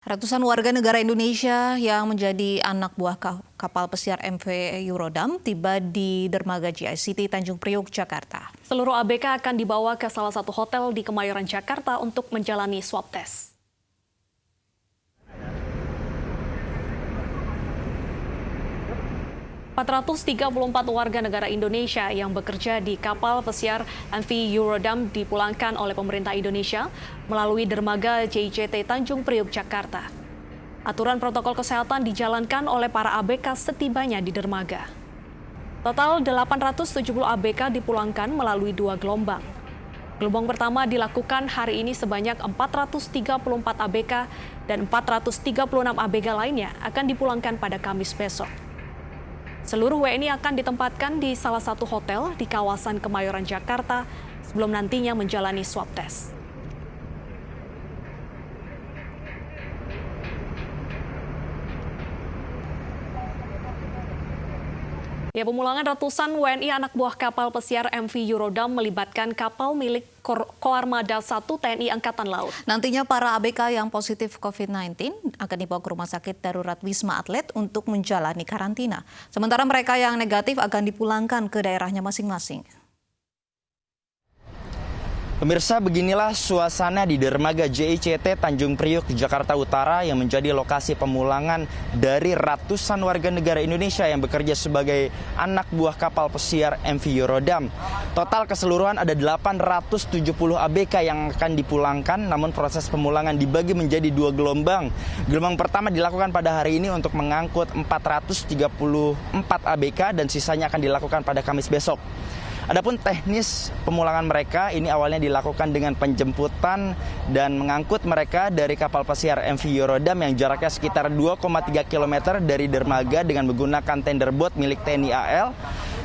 Ratusan warga negara Indonesia yang menjadi anak buah kapal pesiar MV Eurodam tiba di dermaga GICT Tanjung Priok, Jakarta. Seluruh ABK akan dibawa ke salah satu hotel di Kemayoran, Jakarta untuk menjalani swab test. ...434 warga negara Indonesia yang bekerja di kapal pesiar MV Eurodam dipulangkan oleh pemerintah Indonesia melalui dermaga JICT Tanjung Priok, Jakarta. Aturan protokol kesehatan dijalankan oleh para ABK setibanya di dermaga. Total 870 ABK dipulangkan melalui 2 gelombang. Gelombang pertama dilakukan hari ini sebanyak 434 ABK dan 436 ABK lainnya akan dipulangkan pada Kamis besok. Seluruh WNI akan ditempatkan di salah satu hotel di kawasan Kemayoran, Jakarta sebelum nantinya menjalani swab test. Ya, pemulangan ratusan WNI anak buah kapal pesiar MV Eurodam melibatkan kapal milik Koarmada 1 TNI Angkatan Laut. Nantinya para ABK yang positif COVID-19 akan dibawa ke Rumah Sakit Darurat Wisma Atlet untuk menjalani karantina. Sementara mereka yang negatif akan dipulangkan ke daerahnya masing-masing. Pemirsa, beginilah suasana di dermaga JICT Tanjung Priok, Jakarta Utara yang menjadi lokasi pemulangan dari ratusan warga negara Indonesia yang bekerja sebagai anak buah kapal pesiar MV Eurodam. Total keseluruhan ada 870 ABK yang akan dipulangkan, namun proses pemulangan dibagi menjadi 2 gelombang. Gelombang pertama dilakukan pada hari ini untuk mengangkut 434 ABK dan sisanya akan dilakukan pada Kamis besok. Adapun teknis pemulangan mereka ini awalnya dilakukan dengan penjemputan dan mengangkut mereka dari kapal pesiar MV Eurodam yang jaraknya sekitar 2,3 km dari dermaga dengan menggunakan tender boat milik TNI AL.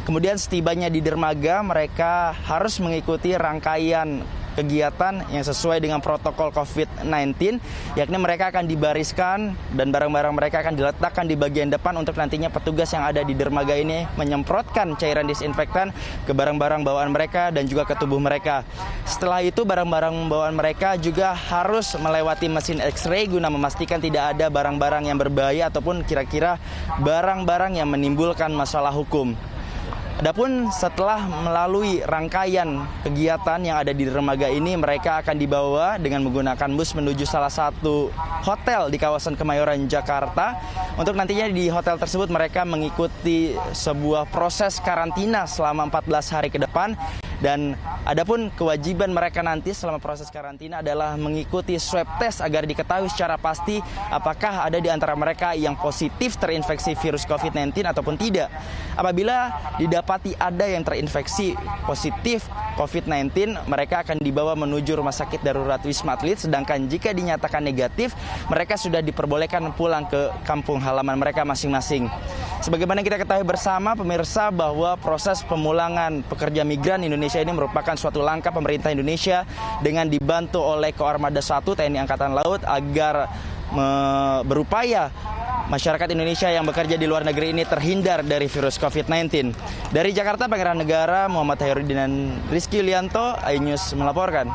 Kemudian setibanya di dermaga mereka harus mengikuti rangkaian kegiatan yang sesuai dengan protokol COVID-19, yakni mereka akan dibariskan dan barang-barang mereka akan diletakkan di bagian depan untuk nantinya petugas yang ada di dermaga ini menyemprotkan cairan disinfektan ke barang-barang bawaan mereka dan juga ke tubuh mereka. Setelah itu barang-barang bawaan mereka juga harus melewati mesin X-ray guna memastikan tidak ada barang-barang yang berbahaya ataupun kira-kira barang-barang yang menimbulkan masalah hukum. Adapun setelah melalui rangkaian kegiatan yang ada di dermaga ini, mereka akan dibawa dengan menggunakan bus menuju salah satu hotel di kawasan Kemayoran, Jakarta. Untuk nantinya di hotel tersebut mereka mengikuti sebuah proses karantina selama 14 hari ke depan. Dan adapun kewajiban mereka nanti selama proses karantina adalah mengikuti swab test agar diketahui secara pasti apakah ada di antara mereka yang positif terinfeksi virus COVID-19 ataupun tidak. Apabila didapati ada yang terinfeksi positif COVID-19, mereka akan dibawa menuju Rumah Sakit Darurat Wisma Atlet. Sedangkan jika dinyatakan negatif, mereka sudah diperbolehkan pulang ke kampung halaman mereka masing-masing. Sebagaimana kita ketahui bersama, pemirsa, bahwa proses pemulangan pekerja migran Indonesia ini merupakan suatu langkah pemerintah Indonesia dengan dibantu oleh Koarmada 1 TNI Angkatan Laut agar berupaya masyarakat Indonesia yang bekerja di luar negeri ini terhindar dari virus COVID-19. Dari Jakarta, Pangeran Negara, Muhammad Hairudin dan Rizky Lianto, iNews melaporkan.